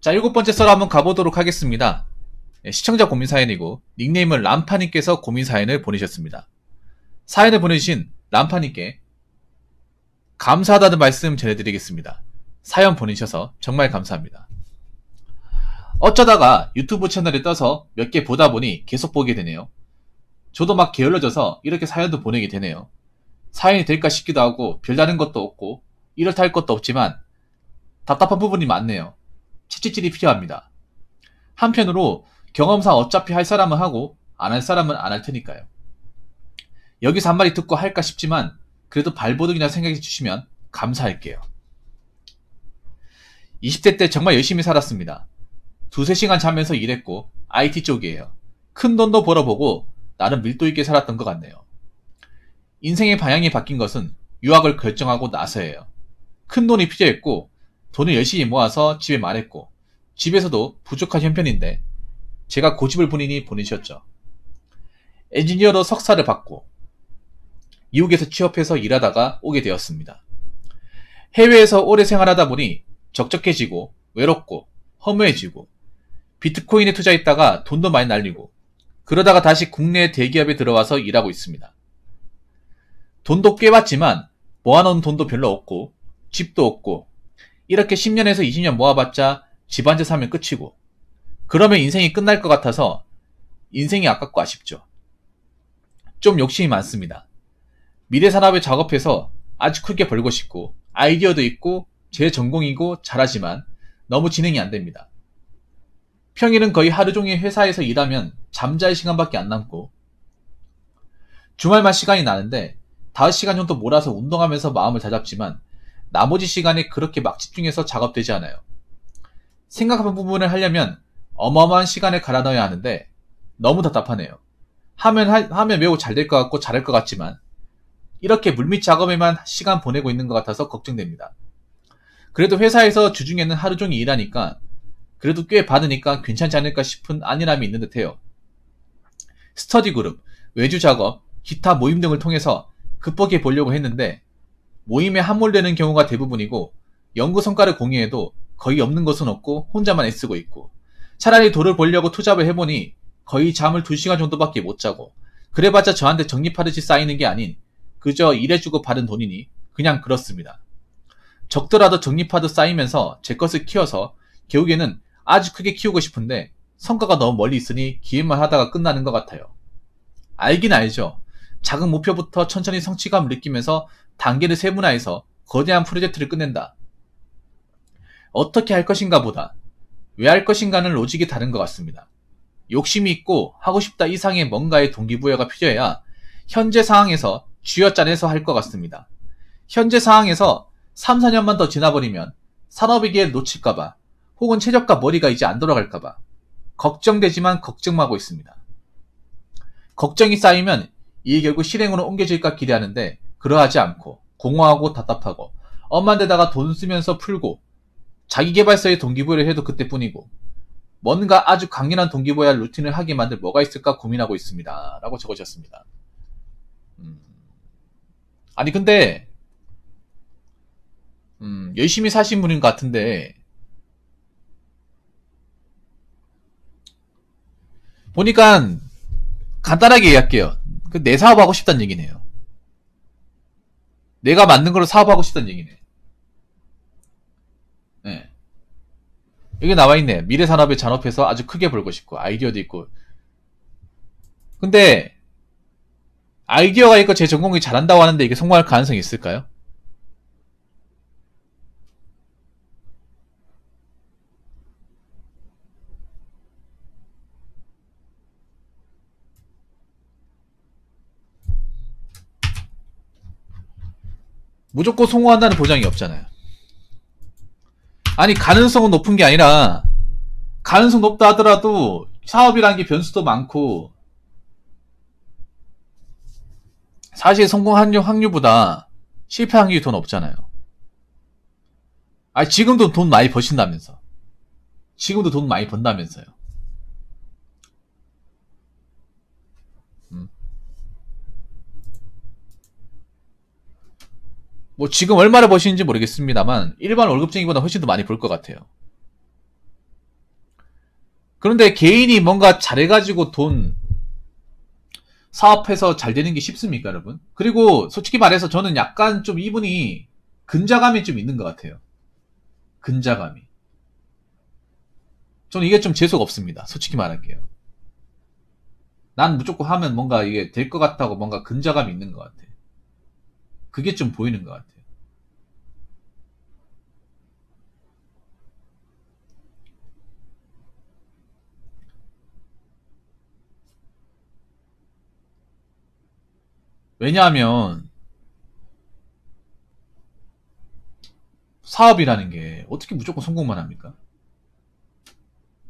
자, 7번째 썰 한번 가보도록 하겠습니다. 시청자 고민 사연이고 닉네임은 람파님께서 고민 사연을 보내셨습니다. 사연을 보내주신 람파님께 감사하다는 말씀 전해드리겠습니다. 사연 보내셔서 정말 감사합니다. 어쩌다가 유튜브 채널에 떠서 몇 개 보다 보니 계속 보게 되네요. 저도 막 게을러져서 이렇게 사연도 보내게 되네요. 사연이 될까 싶기도 하고 별다른 것도 없고 이렇다 할 것도 없지만 답답한 부분이 많네요. 채찍질이 필요합니다. 한편으로 경험상 어차피 할 사람은 하고 안 할 사람은 안 할 테니까요. 여기서 한마디 듣고 할까 싶지만 그래도 발버둥이나 생각해 주시면 감사할게요. 20대 때 정말 열심히 살았습니다. 2-3시간 자면서 일했고 IT 쪽이에요. 큰 돈도 벌어보고 나름 밀도 있게 살았던 것 같네요. 인생의 방향이 바뀐 것은 유학을 결정하고 나서예요. 큰 돈이 필요했고 돈을 열심히 모아서 집에 말했고 집에서도 부족한 형편인데 제가 고집을 부리니 보내셨죠. 엔지니어로 석사를 받고 미국에서 취업해서 일하다가 오게 되었습니다. 해외에서 오래 생활하다 보니 적적해지고 외롭고 허무해지고 비트코인에 투자했다가 돈도 많이 날리고 그러다가 다시 국내 대기업에 들어와서 일하고 있습니다. 돈도 꽤 받지만 모아놓은 돈도 별로 없고 집도 없고 이렇게 10년에서 20년 모아봤자 집 한 채 사면 끝이고 그러면 인생이 끝날 것 같아서 인생이 아깝고 아쉽죠. 좀 욕심이 많습니다. 미래산업에 작업해서 아주 크게 벌고 싶고 아이디어도 있고 제 전공이고 잘하지만 너무 진행이 안 됩니다. 평일은 거의 하루 종일 회사에서 일하면 잠잘 시간밖에 안 남고 주말만 시간이 나는데 5시간 정도 몰아서 운동하면서 마음을 다잡지만 나머지 시간에 그렇게 막 집중해서 작업되지 않아요. 생각한 부분을 하려면 어마어마한 시간을 갈아 넣어야 하는데 너무 답답하네요. 하면 매우 잘 될 것 같고 잘할 것 같지만 이렇게 물밑 작업에만 시간 보내고 있는 것 같아서 걱정됩니다. 그래도 회사에서 주중에는 하루 종일 일하니까 그래도 꽤 받으니까 괜찮지 않을까 싶은 안일함이 있는 듯해요. 스터디 그룹, 외주 작업, 기타 모임 등을 통해서 극복해 보려고 했는데 모임에 함몰되는 경우가 대부분이고 연구 성과를 공유해도 거의 없는 것은 없고 혼자만 애쓰고 있고 차라리 돈을 벌려고 투잡을 해보니 거의 잠을 2시간 정도밖에 못 자고 그래봤자 저한테 적립하듯이 쌓이는 게 아닌 그저 일해주고 받은 돈이니 그냥 그렇습니다. 적더라도 적립하듯 쌓이면서 제 것을 키워서 결국에는 아주 크게 키우고 싶은데 성과가 너무 멀리 있으니 기획만 하다가 끝나는 것 같아요. 알긴 알죠. 작은 목표부터 천천히 성취감을 느끼면서 단계를 세분화해서 거대한 프로젝트를 끝낸다. 어떻게 할 것인가 보다 왜 할 것인가는 로직이 다른 것 같습니다. 욕심이 있고 하고 싶다 이상의 뭔가의 동기부여가 필요해야 현재 상황에서 쥐어짜내서 할 것 같습니다. 현재 상황에서 3-4년만 더 지나버리면 산업위기에 놓칠까봐 혹은 체력과 머리가 이제 안 돌아갈까봐 걱정되지만 걱정하고 있습니다. 걱정이 쌓이면 이게 결국 실행으로 옮겨질까 기대하는데 그러하지 않고 공허하고 답답하고 엄한 데다가 돈 쓰면서 풀고 자기계발서에 동기부여를 해도 그때뿐이고 뭔가 아주 강렬한 동기부여 루틴을 하게 만들 뭐가 있을까 고민하고 있습니다. 라고 적으셨습니다. 아니 근데 열심히 사신 분인 것 같은데 보니까 간단하게 얘기할게요. 내 사업하고 싶다는 얘기네요. 내가 만든 걸로 사업하고 싶다는 얘기네. 네. 여기 나와있네. 미래산업에 잔업해서 아주 크게 벌고 싶고 아이디어도 있고. 근데 아이디어가 있고 제 전공이 잘한다고 하는데 이게 성공할 가능성이 있을까요? 무조건 성공한다는 보장이 없잖아요. 아니 가능성은 높은 게 아니라 가능성 높다 하더라도 사업이라는 게 변수도 많고 사실 성공 확률보다 실패 확률이 더 높잖아요. 아니 지금도 돈 많이 버신다면서. 지금도 돈 많이 번다면서요. 뭐 지금 얼마나 버시는지 모르겠습니다만 일반 월급쟁이보다 훨씬 더 많이 벌 것 같아요. 그런데 개인이 뭔가 잘해가지고 돈 사업해서 잘 되는 게 쉽습니까, 여러분? 그리고 솔직히 말해서 저는 약간 좀 이분이 근자감이 좀 있는 것 같아요. 근자감이. 저는 이게 좀 재수가 없습니다. 솔직히 말할게요. 난 무조건 하면 뭔가 이게 될 것 같다고 뭔가 근자감이 있는 것 같아. 그게 좀 보이는 것 같아요. 왜냐하면 사업이라는 게 어떻게 무조건 성공만 합니까?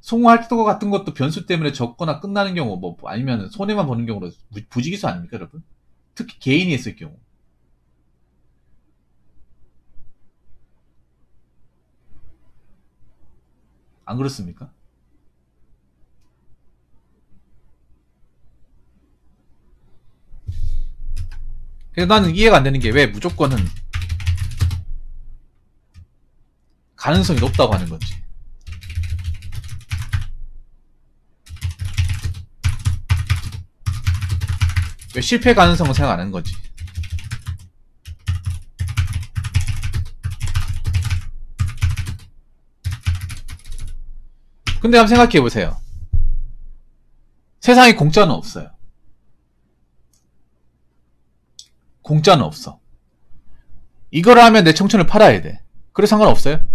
성공할 것 같은 것도 변수 때문에 적거나 끝나는 경우, 뭐 아니면 손해만 보는 경우로 부지기수 아닙니까, 여러분? 특히 개인이 했을 경우. 안 그렇습니까? 그래서 나는 이해가 안 되는 게 왜 무조건은 가능성이 높다고 하는 건지. 왜 실패 가능성을 생각 안 하는 건지. 근데 한번 생각해 보세요. 세상에 공짜는 없어요. 공짜는 없어. 이걸 하면 내 청춘을 팔아야 돼. 그래 상관없어요?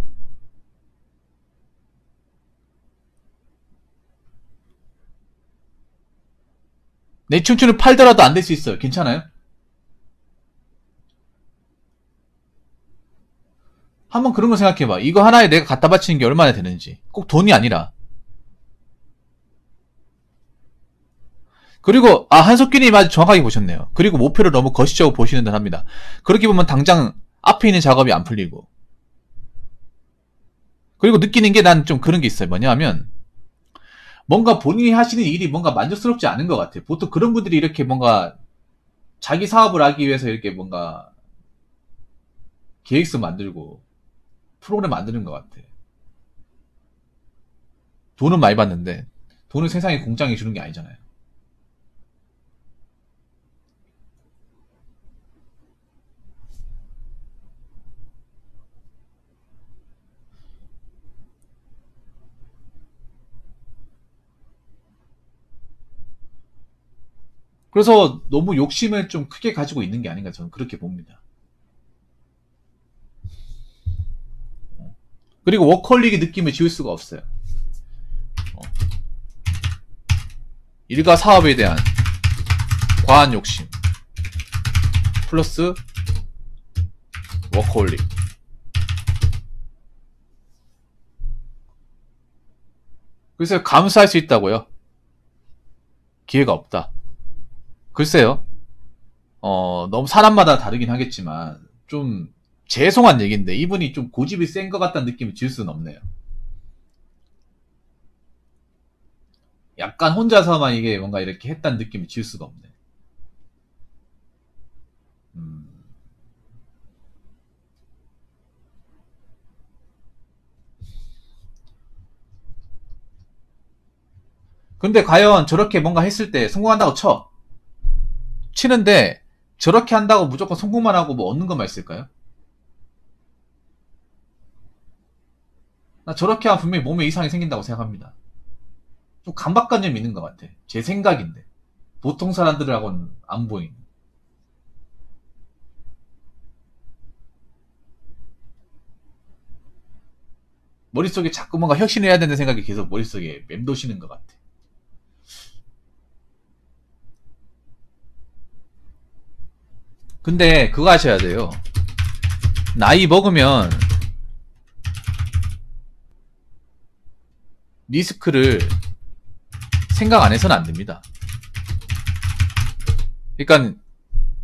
내 청춘을 팔더라도 안 될 수 있어요. 괜찮아요? 한번 그런 거 생각해봐. 이거 하나에 내가 갖다 바치는 게 얼마나 되는지. 꼭 돈이 아니라. 그리고 한석규님 아주 정확하게 보셨네요. 그리고 목표를 너무 거시적으로 보시는 듯 합니다. 그렇게 보면 당장 앞에 있는 작업이 안 풀리고. 그리고 느끼는 게 난 좀 그런 게 있어요. 뭐냐면 뭔가 본인이 하시는 일이 뭔가 만족스럽지 않은 것 같아요. 보통 그런 분들이 이렇게 뭔가 자기 사업을 하기 위해서 이렇게 뭔가 계획서 만들고 프로그램 만드는 것 같아. 돈은 많이 받는데 돈은 세상에 공짜게 주는 게 아니잖아요. 그래서 너무 욕심을 좀 크게 가지고 있는 게 아닌가 저는 그렇게 봅니다. 그리고 워커홀릭의 느낌을 지울 수가 없어요. 일과 사업에 대한 과한 욕심 플러스 워커홀릭. 그래서 감수할 수 있다고요? 기회가 없다. 글쎄요. 너무 사람마다 다르긴 하겠지만 좀 죄송한 얘기인데 이분이 좀 고집이 센 것 같다는 느낌을 질 수는 없네요. 약간 혼자서만 이게 뭔가 이렇게 했다는 느낌을 질 수가 없네. 음. 근데 과연 저렇게 뭔가 했을 때 성공한다고 쳐. 치는데 저렇게 한다고 무조건 성공만 하고 뭐 얻는 것만 있을까요? 나 저렇게 하면 분명히 몸에 이상이 생긴다고 생각합니다. 좀 강박관념이 있는 것 같아. 제 생각인데. 보통 사람들하고는 안 보이는. 머릿속에 자꾸 뭔가 혁신을 해야 되는 생각이 계속 머릿속에 맴도시는 것 같아. 근데 그거 하셔야 돼요. 나이 먹으면 리스크를 생각 안 해서는 안 됩니다. 그러니까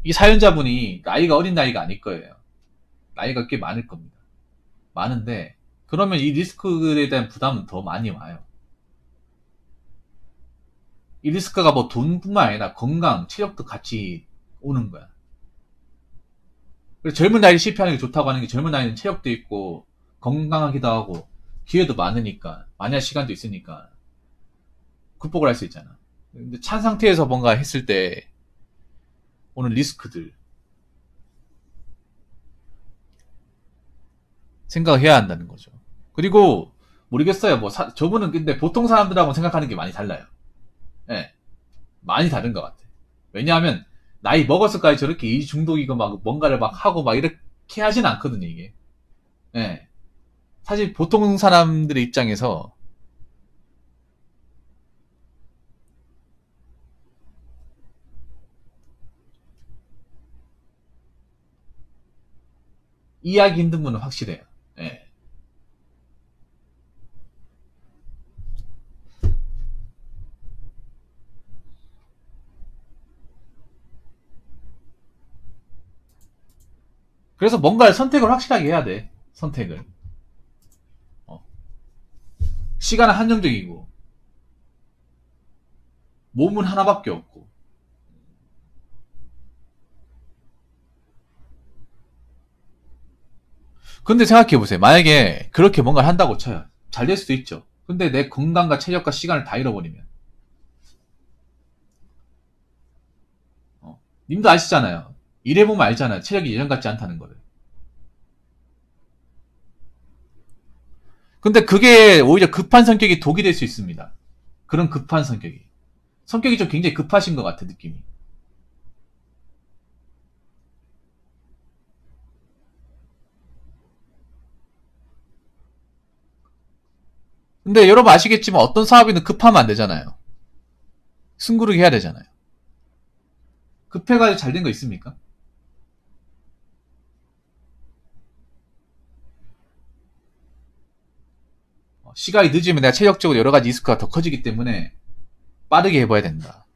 이 사연자분이 나이가 어린 나이가 아닐 거예요. 나이가 꽤 많을 겁니다. 많은데 그러면 이 리스크에 대한 부담은 더 많이 와요. 이 리스크가 뭐 돈뿐만 아니라 건강, 체력도 같이 오는 거야. 그래서 젊은 나이에 실패하는 게 좋다고 하는 게 젊은 나이는 체력도 있고 건강하기도 하고 기회도 많으니까 만약 시간도 있으니까 극복을 할 수 있잖아. 근데 찬 상태에서 뭔가 했을 때 오는 리스크들 생각을 해야 한다는 거죠. 그리고 모르겠어요. 뭐 저분은 근데 보통 사람들하고 생각하는 게 많이 달라요. 예, 많이 다른 것 같아. 왜냐하면 나이 먹었을까지 저렇게 이 중독이고 막 뭔가를 막 하고 막 이렇게 하진 않거든요, 이게. 예. 사실 보통 사람들의 입장에서 이해하기 힘든 분은 확실해요. 예. 그래서 뭔가 선택을 확실하게 해야 돼. 선택을. 어. 시간은 한정적이고 몸은 하나밖에 없고. 근데 생각해보세요. 만약에 그렇게 뭔가를 한다고 쳐요. 잘 될 수도 있죠. 근데 내 건강과 체력과 시간을 다 잃어버리면. 님도 아시잖아요. 일해보면 알잖아요. 체력이 예전 같지 않다는 거를. 근데 그게 오히려 급한 성격이 독이 될 수 있습니다. 그런 급한 성격이. 성격이 좀 굉장히 급하신 것 같아, 느낌이. 근데 여러분 아시겠지만 어떤 사업이든 급하면 안 되잖아요. 승부르기 해야 되잖아요. 급해가지고 잘 된 거 있습니까? 시간이 늦으면 내가 체력적으로 여러 가지 리스크가 더 커지기 때문에 빠르게 해봐야 된다.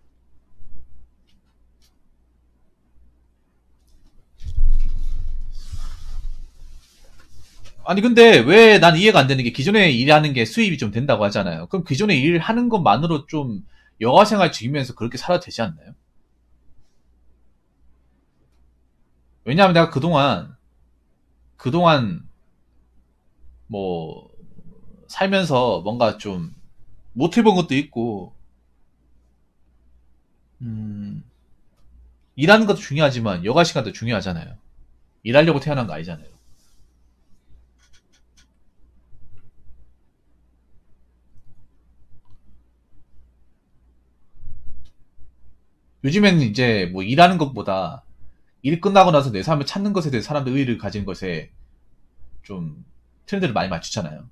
아니 근데 왜 난 이해가 안 되는 게 기존에 일하는 게 수입이 좀 된다고 하잖아요. 그럼 기존에 일하는 것만으로 좀 여가생활 즐기면서 그렇게 살아도 되지 않나요? 왜냐하면 내가 그동안 뭐 살면서 뭔가 좀 못 해본 것도 있고 음, 일하는 것도 중요하지만 여가 시간도 중요하잖아요. 일하려고 태어난 거 아니잖아요. 요즘에는 이제 뭐 일하는 것보다 일 끝나고 나서 내 삶을 찾는 것에 대해 사람들 의의를 가진 것에 좀 트렌드를 많이 맞추잖아요.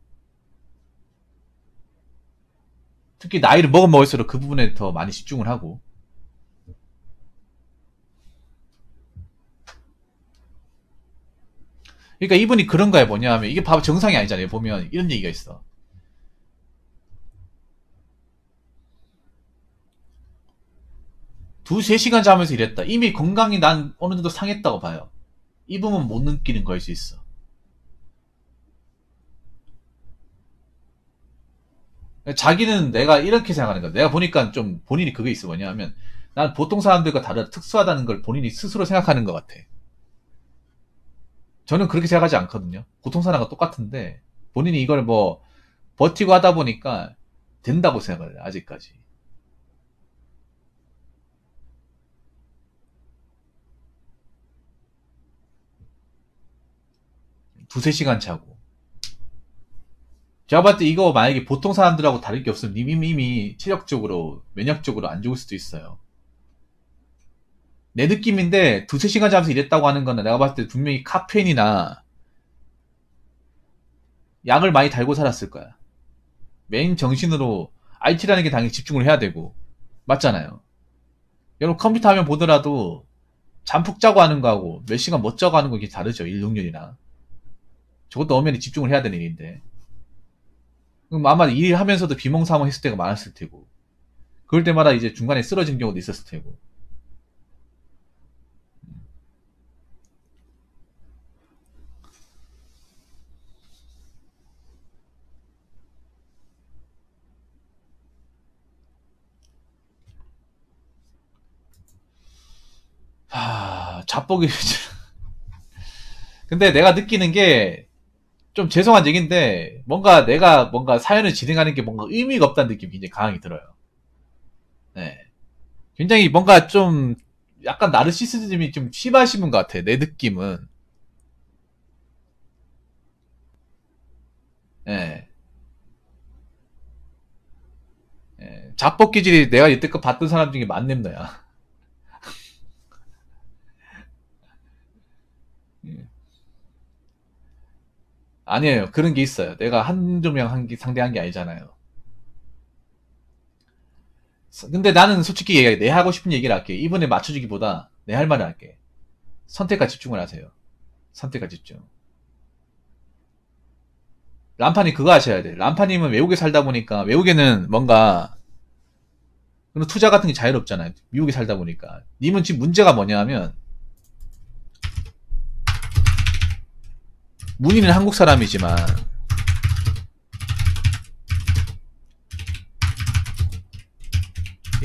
특히 나이를 먹으면 먹을수록 그 부분에 더 많이 집중을 하고. 그러니까 이분이 그런 거야 뭐냐 하면 이게 바로 정상이 아니잖아요. 보면 이런 얘기가 있어. 두세 시간 자면서 일했다. 이미 건강이 난 어느 정도 상했다고 봐요. 이 부분 못 느끼는 거일 수 있어. 자기는 내가 이렇게 생각하는 거야. 내가 보니까 좀 본인이 그게 있어. 뭐냐 하면 난 보통 사람들과 다르다 특수하다는 걸 본인이 스스로 생각하는 것 같아. 저는 그렇게 생각하지 않거든요. 보통 사람과 똑같은데 본인이 이걸 뭐 버티고 하다 보니까 된다고 생각을 해요. 아직까지. 두세 시간 자고. 제가 봤을 때 이거 만약에 보통 사람들하고 다를 게 없으면 이미 체력적으로, 면역적으로 안 좋을 수도 있어요. 내 느낌인데 두세 시간 자면서 일했다고 하는 거는 내가 봤을 때 분명히 카페인이나 약을 많이 달고 살았을 거야. 메인 정신으로 IT라는 게 당연히 집중을 해야 되고. 맞잖아요. 여러분 컴퓨터 화면 보더라도 잠 푹 자고 하는 거하고 몇 시간 못 자고 하는 거 이게 다르죠. 일 능률이나. 저것도 엄연히 집중을 해야 되는 일인데. 그럼 아마 일하면서도 비몽사몽 했을 때가 많았을 테고. 그럴 때마다 이제 중간에 쓰러진 경우도 있었을 테고. 자뻑이. 근데 내가 느끼는 게, 좀 죄송한 얘기인데, 뭔가 내가 뭔가 사연을 진행하는 게 뭔가 의미가 없다는 느낌이 굉장히 강하게 들어요. 네. 굉장히 뭔가 좀 약간 나르시시즘이 좀 심하신 분 같아. 내 느낌은. 예. 예. 자뻑 기질이 내가 이때껏 봤던 사람 중에 만렙너야. 예. 아니에요. 그런 게 있어요. 내가 한두 명 상대한 게 아니잖아요. 근데 나는 솔직히 얘기해. 내 하고 싶은 얘기를 할게. 이번에 맞춰주기보다 내 할 말을 할게. 선택과 집중을 하세요. 선택과 집중. 람파님 그거 하셔야 돼. 람파님은 외국에 살다 보니까 외국에는 뭔가 그런 투자 같은 게 자유롭잖아요. 미국에 살다 보니까. 님은 지금 문제가 뭐냐면 문의는 한국 사람이지만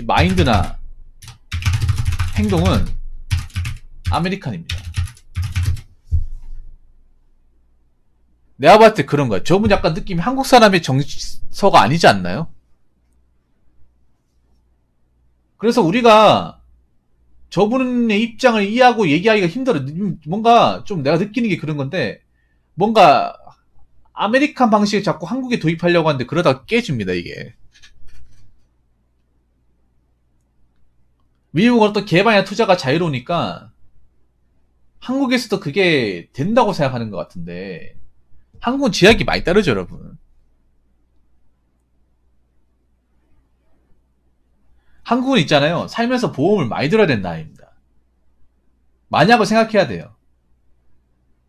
마인드나 행동은 아메리칸입니다. 내가 봤을 때 그런 거야. 저분 약간 느낌이 한국 사람의 정서가 아니지 않나요? 그래서 우리가 저분의 입장을 이해하고 얘기하기가 힘들어. 뭔가 좀 내가 느끼는 게 그런 건데, 뭔가 아메리칸 방식을 자꾸 한국에 도입하려고 하는데 그러다가 깨집니다, 이게. 미국은 또 개발이나 투자가 자유로우니까 한국에서도 그게 된다고 생각하는 것 같은데, 한국은 제약이 많이 따르죠, 여러분. 한국은 있잖아요. 살면서 보험을 많이 들어야 된다, 아닙니다. 만약을 생각해야 돼요.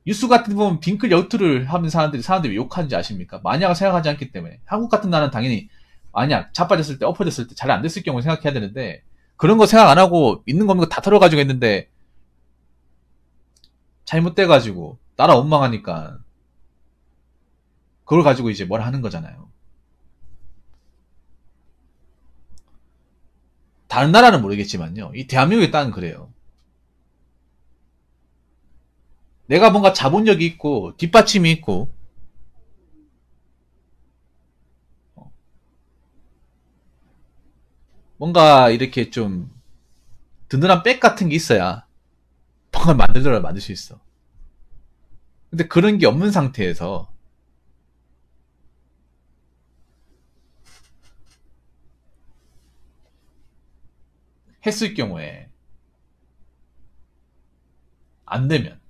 뉴스 같은 거 보면 빙클 여투를 하는 사람들이 왜 욕하는지 아십니까? 만약을 생각하지 않기 때문에. 한국 같은 나라는 당연히 만약 자빠졌을 때, 엎어졌을 때 잘 안 됐을 경우 생각해야 되는데, 그런 거 생각 안 하고 있는 거 없는 거 다 털어가지고 했는데, 잘못돼가지고, 나라 원망하니까, 그걸 가지고 이제 뭘 하는 거잖아요. 다른 나라는 모르겠지만요. 이 대한민국의 땅은 그래요. 내가 뭔가 자본력이 있고, 뒷받침이 있고, 뭔가 이렇게 좀 든든한 백 같은 게 있어야 뭔가 만들 수 있어. 근데 그런 게 없는 상태에서 했을 경우에 안 되면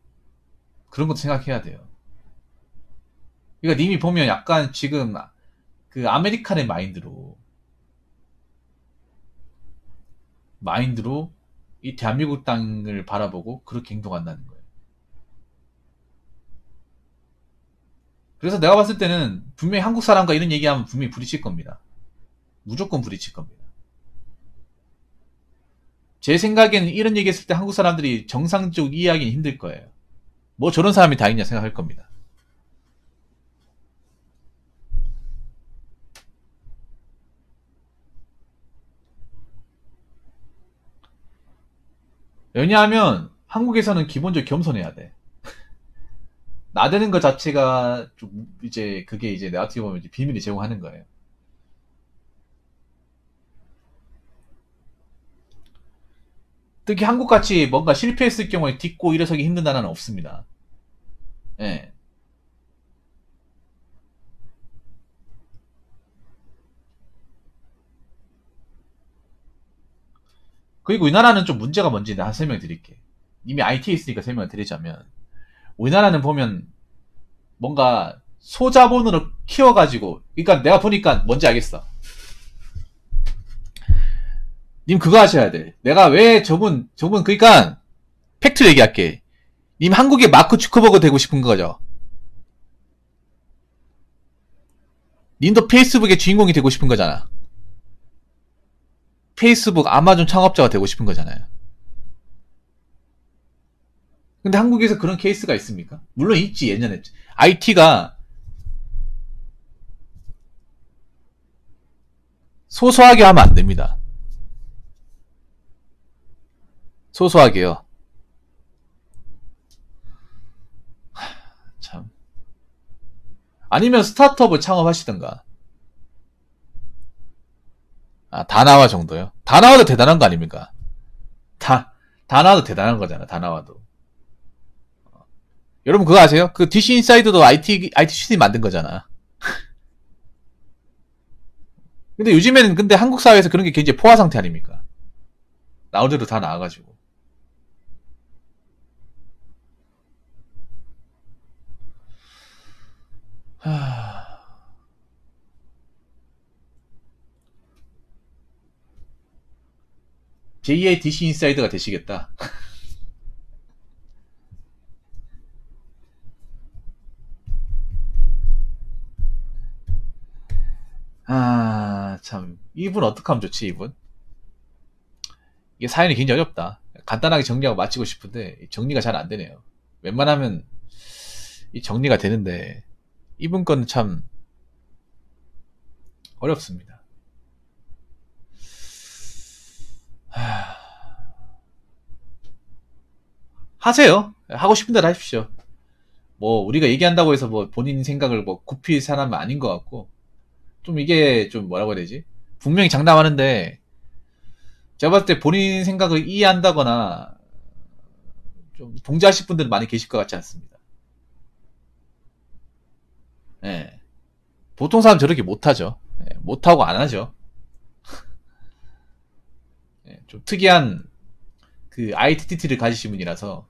그런 것도 생각해야 돼요. 그러니까 님이 보면 약간 지금 그 아메리칸의 마인드로 이 대한민국 땅을 바라보고 그렇게 행동한다는 거예요. 그래서 내가 봤을 때는 분명히 한국 사람과 이런 얘기하면 분명히 부딪힐 겁니다. 무조건 부딪힐 겁니다. 제 생각에는 이런 얘기 했을 때 한국 사람들이 정상적으로 이해하기는 힘들 거예요. 뭐 저런 사람이 다 있냐 생각할 겁니다. 왜냐하면 한국에서는 기본적으로 겸손해야 돼. 나대는 것 자체가 좀 이제 그게 이제 내가 어떻게 보면 이제 비밀을 제공하는 거예요. 특히 한국같이 뭔가 실패했을 경우에 딛고 일어서기 힘든 나라는 없습니다. 예. 그리고 우리나라는 좀 문제가 뭔지 내가 설명 드릴게. 이미 IT에 있으니까 설명을 드리자면, 우리나라는 보면 뭔가 소자본으로 키워가지고, 그러니까 내가 보니까 뭔지 알겠어. 님 그거 하셔야 돼. 내가 왜 그러니까 팩트 얘기할게. 님 한국의 마크 주커버그 되고 싶은 거죠. 님도 페이스북의 주인공이 되고 싶은 거잖아. 페이스북, 아마존 창업자가 되고 싶은 거잖아요. 근데 한국에서 그런 케이스가 있습니까? 물론 있지, 예전에. IT가 소소하게 하면 안 됩니다. 소소하게요. 참. 아니면 스타트업을 창업하시던가. 아, 다 나와 정도요? 다 나와도 대단한 거 아닙니까? 다 나와도 대단한 거잖아, 다 나와도. 여러분 그거 아세요? 그 DC 인사이드도 IT CD 만든 거잖아. 근데 요즘에는 근데 한국 사회에서 그런 게 굉장히 포화 상태 아닙니까? 나올 대로 다 나와가지고. 제2의 DC 인사이드가 되시겠다. 아, 참. 이분 어떡하면 좋지, 이분? 이게 사연이 굉장히 어렵다. 간단하게 정리하고 마치고 싶은데, 정리가 잘 안 되네요. 웬만하면, 이 정리가 되는데, 이분 건 참, 어렵습니다. 하세요. 하고 싶은 대로 하십시오. 뭐, 우리가 얘기한다고 해서 뭐, 본인 생각을 뭐, 굽힐 사람은 아닌 것 같고, 좀 이게 좀 뭐라고 해야 되지? 분명히 장담하는데, 제가 봤을 때 본인 생각을 이해한다거나, 좀 동조하실 분들은 많이 계실 것 같지 않습니다. 예. 보통 사람 저렇게 못하죠. 예, 못하고 안 하죠. 예, 좀 특이한 그 아이덴티티를 가지신 분이라서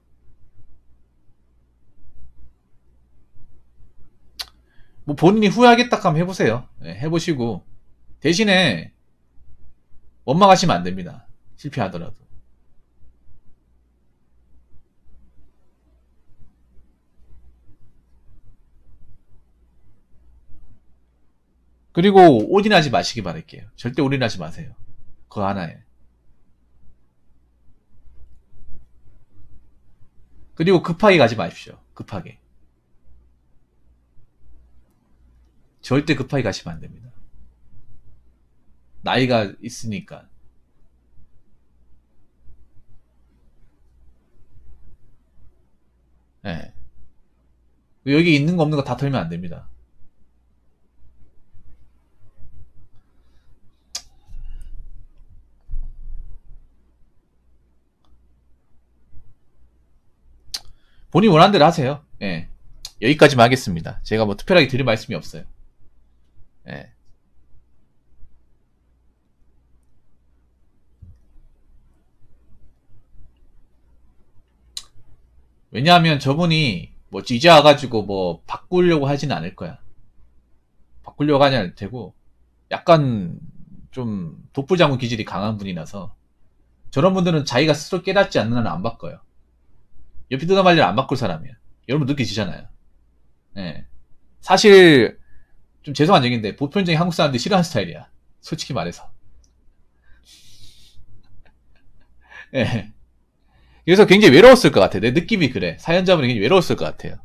뭐 본인이 후회하겠다 하면 해보세요. 예, 해보시고 대신에 원망하시면 안 됩니다. 실패하더라도. 그리고 올인하지 마시기 바랄게요. 절대 올인하지 마세요. 그거 하나에. 그리고 급하게 가지 마십시오. 급하게. 절대 급하게 가시면 안 됩니다. 나이가 있으니까. 예. 여기 있는 거 없는 거 다 털면 안 됩니다. 본인 원하는 대로 하세요. 예. 여기까지만 하겠습니다. 제가 뭐 특별하게 드릴 말씀이 없어요. 예. 왜냐하면 저분이 뭐 이제 와가지고 뭐 바꾸려고 하지는 않을 거야. 바꾸려고 하지 않을 테고 약간 좀 독불장군 기질이 강한 분이라서 저런 분들은 자기가 스스로 깨닫지 않는 한은 안 바꿔요. 옆에 뜯어 말리를 안 바꿀 사람이야. 여러분 느끼시잖아요. 예. 사실 좀 죄송한 얘기인데 보편적인 한국 사람들이 싫어하는 스타일이야. 솔직히 말해서. 예. 그래서 굉장히 외로웠을 것 같아. 내 느낌이 그래. 사연자분이 굉장히 외로웠을 것 같아요.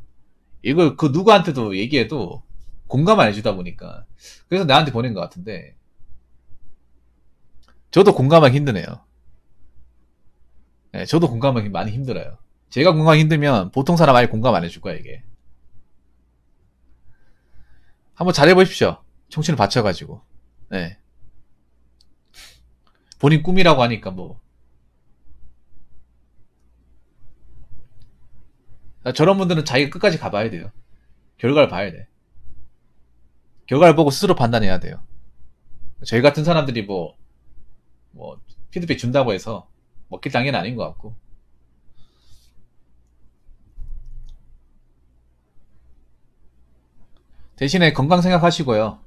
이걸 그 누구한테도 얘기해도 공감 안 해주다 보니까. 그래서 나한테 보낸 것 같은데, 저도 공감하기 힘드네요. 네, 저도 공감하기 많이 힘들어요. 제가 공감하기 힘들면 보통 사람 아예 공감 안 해줄 거야, 이게. 한번 잘해보십시오. 청춘을 바쳐가지고. 네. 본인 꿈이라고 하니까 뭐. 저런 분들은 자기가 끝까지 가봐야 돼요. 결과를 봐야 돼. 결과를 보고 스스로 판단해야 돼요. 저희 같은 사람들이 뭐, 피드백 준다고 해서 먹힐 당연히 아닌 것 같고. 대신에 건강 생각하시고요.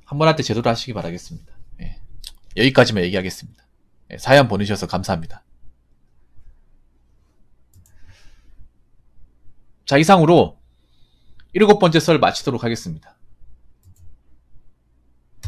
한 번 할 때 제대로 하시기 바라겠습니다. 예. 여기까지만 얘기하겠습니다. 예, 사연 보내주셔서 감사합니다. 자, 이상으로 7번째 썰 마치도록 하겠습니다.